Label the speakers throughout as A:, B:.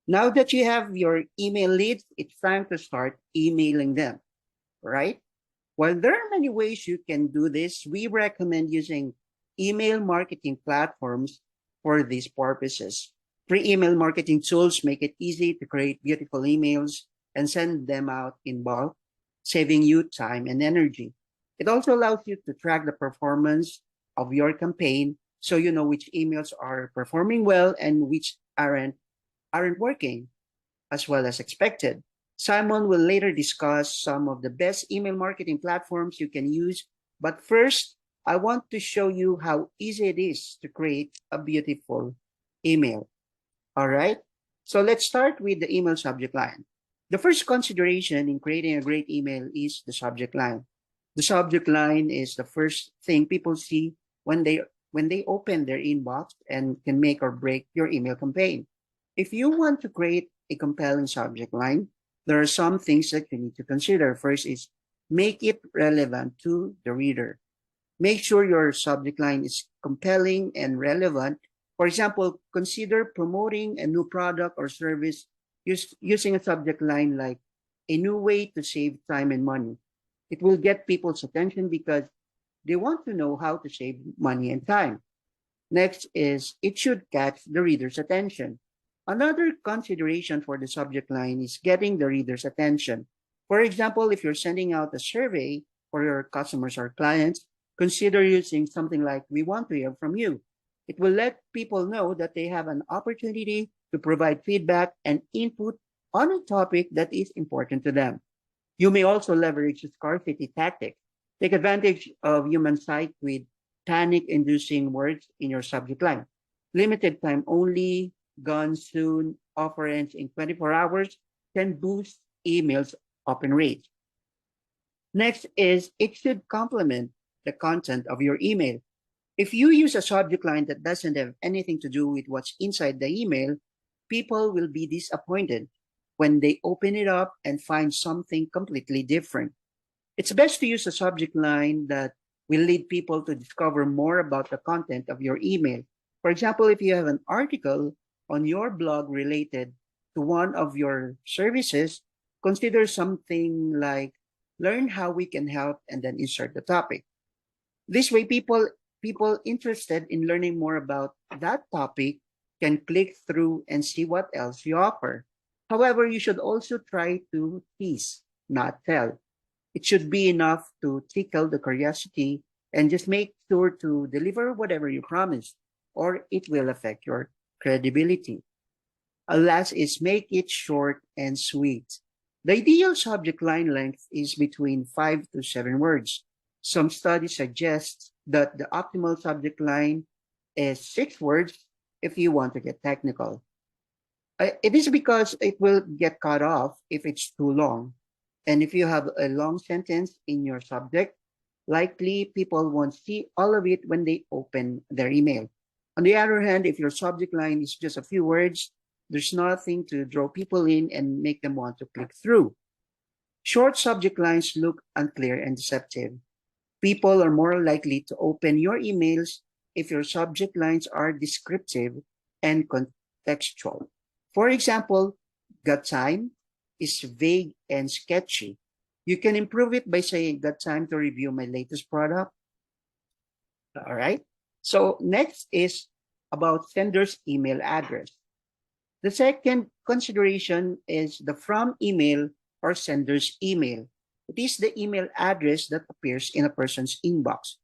A: Now that you have your email leads, it's time to start emailing them, right? While there are many ways you can do this, we recommend using email marketing platforms for these purposes. Free email marketing tools make it easy to create beautiful emails and send them out in bulk, saving you time and energy. It also allows you to track the performance of your campaign so you know which emails are performing well and which aren't working as well as expected. Simon will later discuss some of the best email marketing platforms you can use, but first, I want to show you how easy it is to create a beautiful email. All right, so let's start with the email subject line. The first consideration in creating a great email is the subject line. The subject line is the first thing people see when they open their inbox and can make or break your email campaign. If you want to create a compelling subject line, there are some things that you need to consider. First is make it relevant to the reader. Make sure your subject line is compelling and relevant. For example, consider promoting a new product or service using a subject line like a new way to save time and money. It will get people's attention because they want to know how to save money and time. Next is it should catch the reader's attention. Another consideration for the subject line is getting the reader's attention. For example, if you're sending out a survey for your customers or clients, consider using something like, "We want to hear from you." It will let people know that they have an opportunity to provide feedback and input on a topic that is important to them. You may also leverage the scarcity tactic. Take advantage of human sight with panic-inducing words in your subject line. Limited time only, gone soon, offer ends in 24 hours can boost emails open rate. Next is it should complement the content of your email. If you use a subject line that doesn't have anything to do with what's inside the email, people will be disappointed when they open it up and find something completely different. It's best to use a subject line that will lead people to discover more about the content of your email. For example, if you have an article on your blog related to one of your services, consider something like learn how we can help and then insert the topic. This way, people interested in learning more about that topic can click through and see what else you offer. However, you should also try to tease, not tell. It should be enough to tickle the curiosity and just make sure to deliver whatever you promise, or it will affect your credibility. Last is make it short and sweet. The ideal subject line length is between 5 to 7 words. Some studies suggest that the optimal subject line is 6 words if you want to get technical. It is because it will get cut off if it's too long. And if you have a long sentence in your subject, likely people won't see all of it when they open their email. On the other hand, if your subject line is just a few words, there's nothing to draw people in and make them want to click through. Short subject lines look unclear and deceptive. People are more likely to open your emails if your subject lines are descriptive and contextual. For example, got time is vague and sketchy. You can improve it by saying, got time to review my latest product. All right. So next is about sender's email address. The second consideration is the from email or sender's email. It is the email address that appears in a person's inbox.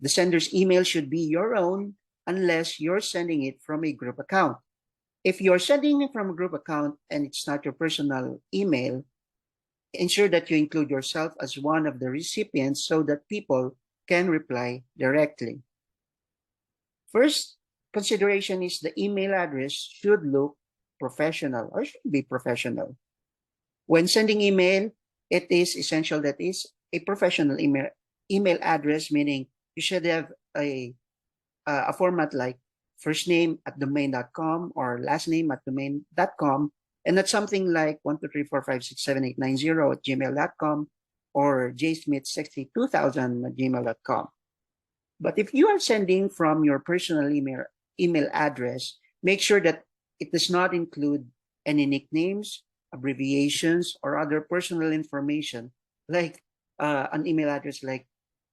A: The sender's email should be your own unless you're sending it from a group account. If you're sending it from a group account and it's not your personal email, ensure that you include yourself as one of the recipients so that people can reply directly. First consideration is the email address should look professional or should be professional. When sending email, it is essential that is a professional email address, meaning you should have a format like first name at domain.com or last name at domain.com, and not something like 123456789 at gmail.com or jsmith62000 at gmail.com. But if you are sending from your personal email address, make sure that it does not include any nicknames, abbreviations, or other personal information, like an email address like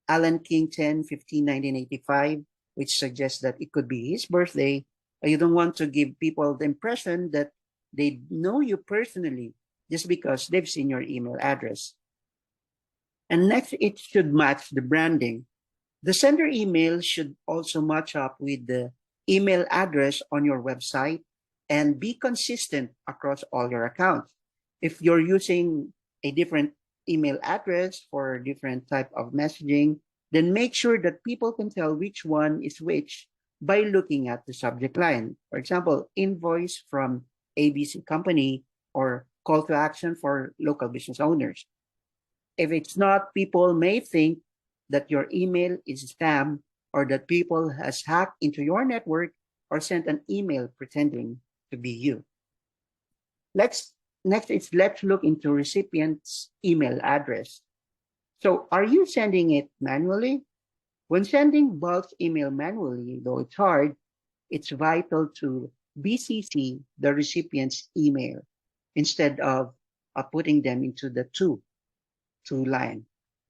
A: Alan King 10 15 1985, which suggests that it could be his birthday. You don't want to give people the impression that they know you personally just because they've seen your email address. And next, it should match the branding. The sender email should also match up with the email address on your website and be consistent across all your accounts. If you're using a different email address for different type of messaging, then make sure that people can tell which one is which by looking at the subject line. For example, invoice from ABC company or call to action for local business owners. If it's not, people may think that your email is spam or that people has hacked into your network or sent an email pretending to be you. Next is let's look into recipient's email address. So are you sending it manually? When sending bulk email manually, though it's hard, it's vital to BCC the recipient's email instead of putting them into the to line.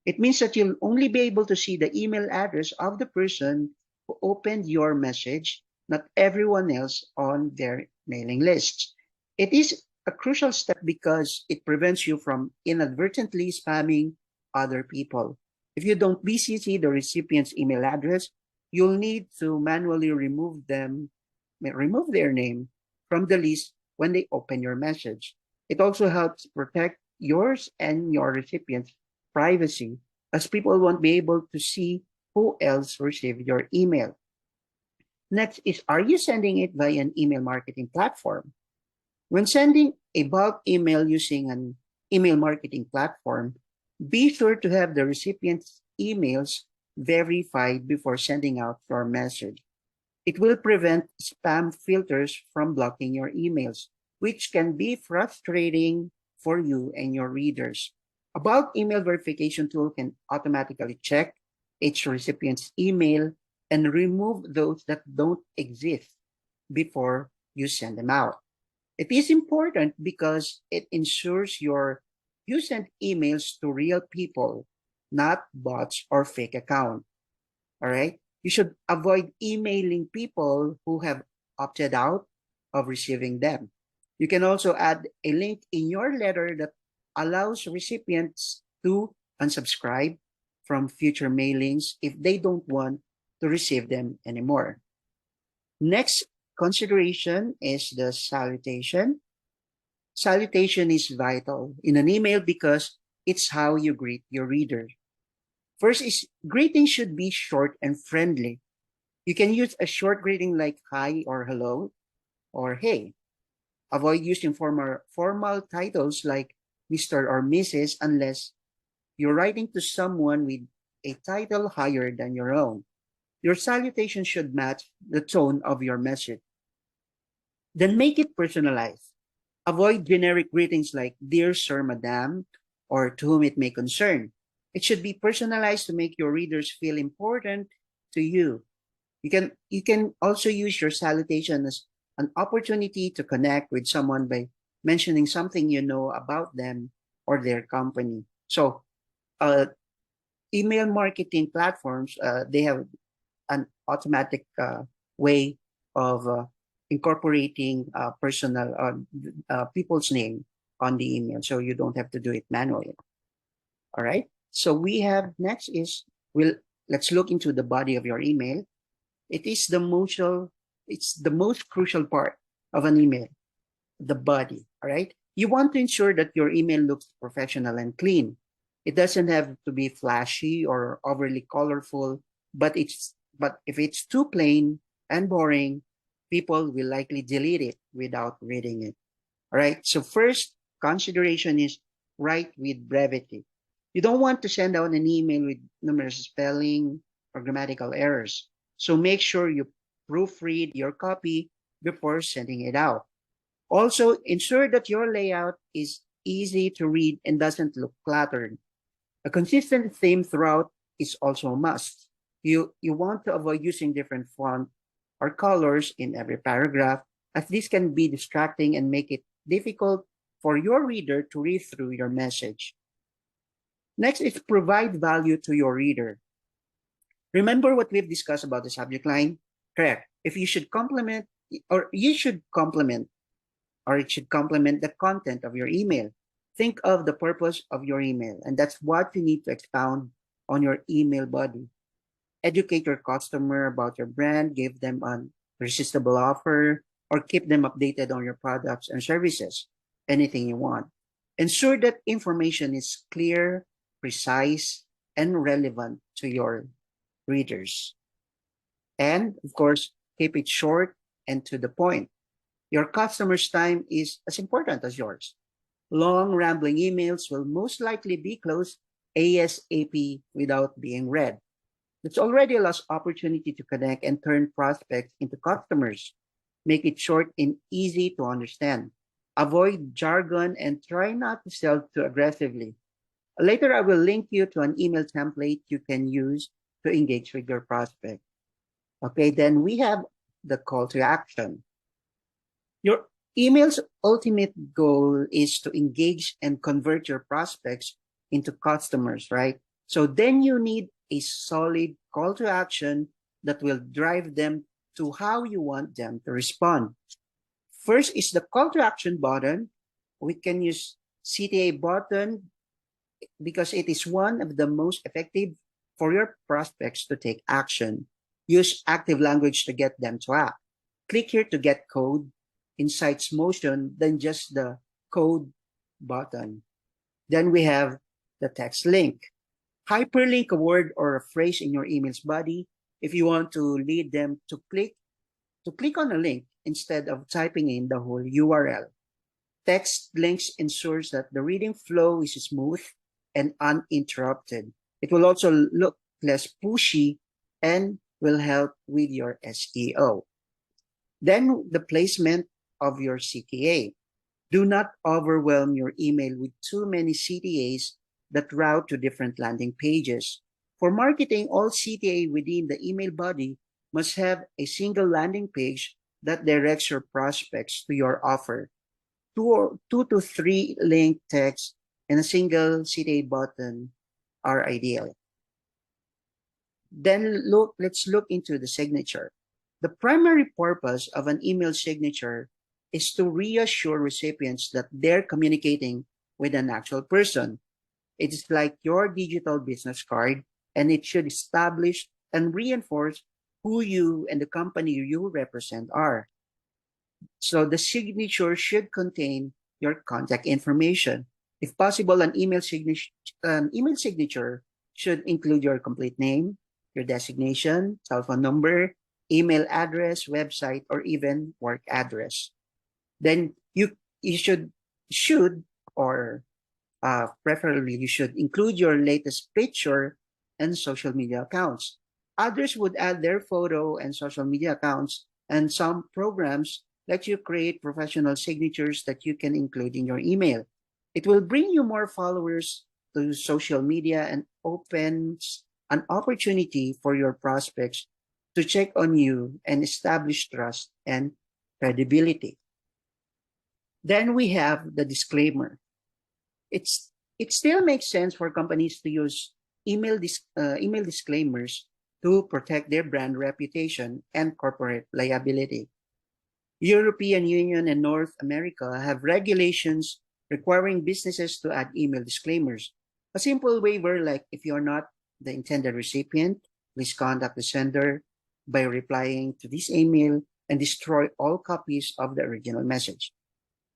A: It means that you'll only be able to see the email address of the person who opened your message, not everyone else on their mailing list. It is a crucial step because it prevents you from inadvertently spamming other people. If you don't BCC the recipient's email address, you'll need to manually remove their name from the list when they open your message. It also helps protect yours and your recipient's privacy, as people won't be able to see who else received your email. Next is, are you sending it via an email marketing platform? When sending a bulk email using an email marketing platform, be sure to have the recipient's emails verified before sending out your message. It will prevent spam filters from blocking your emails, which can be frustrating for you and your readers. A bulk email verification tool can automatically check each recipient's email and remove those that don't exist before you send them out. It is important because it ensures you send emails to real people, not bots or fake accounts. All right? You should avoid emailing people who have opted out of receiving them. You can also add a link in your letter that allows recipients to unsubscribe from future mailings if they don't want to receive them anymore. Next consideration is the salutation. Salutation is vital in an email because it's how you greet your reader. First is greeting should be short and friendly. You can use a short greeting like hi or hello or hey. Avoid using formal titles like Mr. or Mrs. unless you're writing to someone with a title higher than your own. Your salutation should match the tone of your message. Then make it personalized. Avoid generic greetings like Dear Sir, Madam, or to whom it may concern. It should be personalized to make your readers feel important to you. You can also use your salutation as an opportunity to connect with someone by mentioning something you know about them or their company. So, email marketing platforms, they have an automatic way of incorporating personal people's name on the email, so you don't have to do it manually. All right. So we have next is let's look into the body of your email. It's the most crucial part of an email, the body. All right. You want to ensure that your email looks professional and clean. It doesn't have to be flashy or overly colorful, but if it's too plain and boring, people will likely delete it without reading it. All right. So first consideration is write with brevity. You don't want to send out an email with numerous spelling or grammatical errors. So make sure you proofread your copy before sending it out. Also, ensure that your layout is easy to read and doesn't look cluttered. A consistent theme throughout is also a must. You want to avoid using different font or colors in every paragraph, as this can be distracting and make it difficult for your reader to read through your message. Next is provide value to your reader. Remember what we've discussed about the subject line? Correct. If you should complement, or you should complement, or it should complement the content of your email. Think of the purpose of your email, and that's what you need to expound on your email body. Educate your customer about your brand, give them an irresistible offer, or keep them updated on your products and services, anything you want. Ensure that information is clear, precise, and relevant to your readers. And of course, keep it short and to the point. Your customer's time is as important as yours. Long, rambling emails will most likely be closed ASAP without being read. It's already a lost opportunity to connect and turn prospects into customers. Make it short and easy to understand. Avoid jargon and try not to sell too aggressively. Later, I will link you to an email template you can use to engage with your prospect. Okay, then we have the call to action. Your email's ultimate goal is to engage and convert your prospects into customers, right? So then you need a solid call to action that will drive them to how you want them to respond. First is the call to action button. We can use CTA button because it is one of the most effective for your prospects to take action. Use active language to get them to act. Click here to get code, incites motion than just the code button. Then we have the text link. Hyperlink a word or a phrase in your email's body if you want to lead them to click on a link instead of typing in the whole URL. Text links ensures that the reading flow is smooth and uninterrupted. It will also look less pushy and will help with your SEO. Then the placement of your CTA. Do not overwhelm your email with too many CTAs that route to different landing pages. For marketing, all CTA within the email body must have a single landing page that directs your prospects to your offer. Two to three link text and a single CTA button are ideal. Then let's look into the signature. The primary purpose of an email signature is to reassure recipients that they're communicating with an actual person. It is like your digital business card, and it should establish and reinforce who you and the company you represent are. So the signature should contain your contact information. If possible, an email signature should include your complete name, your designation, cell phone number, email address, website, or even work address. Then you should preferably you should include your latest picture and social media accounts. Others would add their photo and social media accounts, and some programs let you create professional signatures that you can include in your email. It will bring you more followers to social media and opens an opportunity for your prospects to check on you and establish trust and credibility. Then we have the disclaimer. It still makes sense for companies to use email disclaimers to protect their brand reputation and corporate liability. European Union and North America have regulations requiring businesses to add email disclaimers. A simple waiver like, if you're not the intended recipient, please contact the sender by replying to this email and destroy all copies of the original message.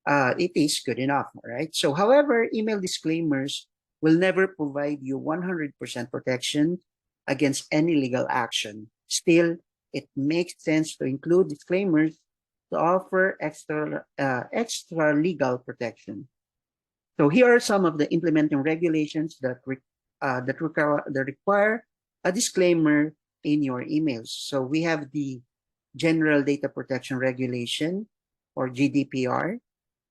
A: It is good enough, right? So, however, email disclaimers will never provide you 100% protection against any legal action. Still, it makes sense to include disclaimers to offer extra legal protection. So here are some of the implementing regulations that require a disclaimer in your emails. So we have the General Data Protection Regulation, or GDPR.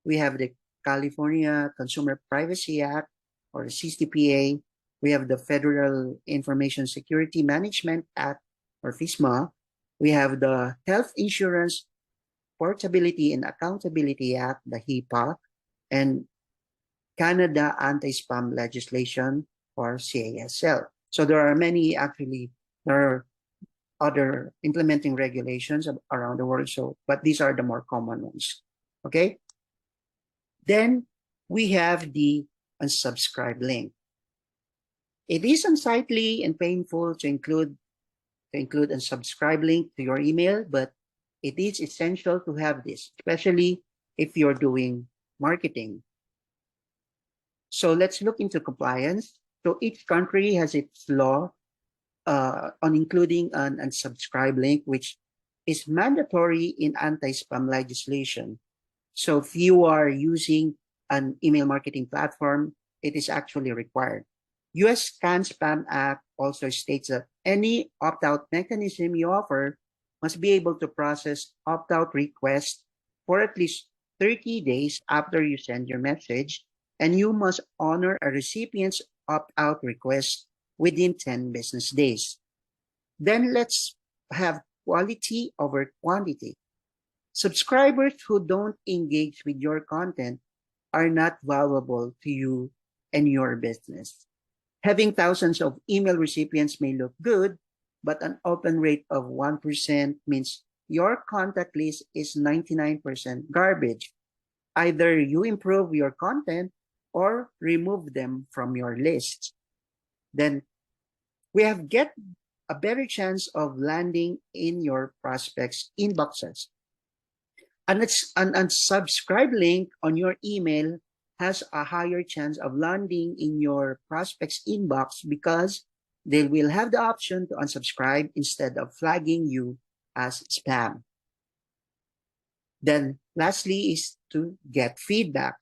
A: We have the California Consumer Privacy Act, or the CCPA. We have the Federal Information Security Management Act, or FISMA. We have the Health Insurance Portability and Accountability Act, the HIPAA, and Canada Anti-Spam Legislation, or CASL. So there are many, actually, there are other implementing regulations around the world, so, but these are the more common ones, okay? Then we have the unsubscribe link. It is unsightly and painful to include unsubscribe link to your email, but it is essential to have this, especially if you're doing marketing. So let's look into compliance. So each country has its law on including an unsubscribe link, which is mandatory in anti-spam legislation. So if you are using an email marketing platform, it is actually required. US CAN-SPAM Act also states that any opt-out mechanism you offer must be able to process opt-out requests for at least 30 days after you send your message, and you must honor a recipient's opt-out request within 10 business days. Then let's have quality over quantity. Subscribers who don't engage with your content are not valuable to you and your business. Having thousands of email recipients may look good, but an open rate of 1% means your contact list is 99% garbage. Either you improve your content or remove them from your list. Then we have get a better chance of landing in your prospects' inboxes. An unsubscribe link on your email has a higher chance of landing in your prospect's inbox because they will have the option to unsubscribe instead of flagging you as spam. Then lastly is to get feedback.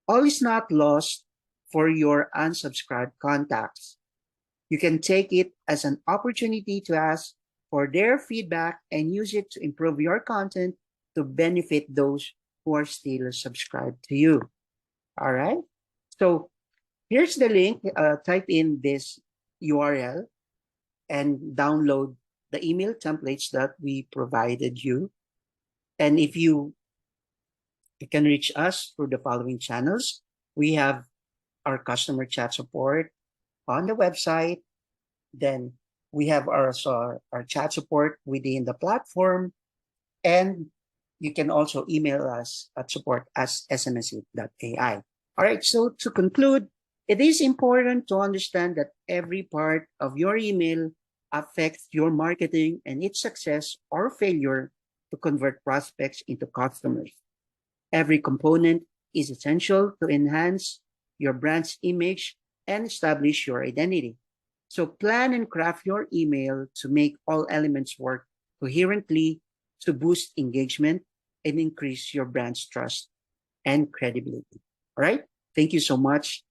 A: All is not lost for your unsubscribed contacts. You can take it as an opportunity to ask for their feedback and use it to improve your content to benefit those who are still subscribed to you. All right. So here's the link. Type in this URL and download the email templates that we provided you. And if you can reach us through the following channels. We have our customer chat support on the website. Then we have our chat support within the platform. And you can also email us at support@sms-it.ai. All right, so to conclude, it is important to understand that every part of your email affects your marketing and its success or failure to convert prospects into customers. Every component is essential to enhance your brand's image and establish your identity. So plan and craft your email to make all elements work coherently to boost engagement and increase your brand's trust and credibility. All right. Thank you so much.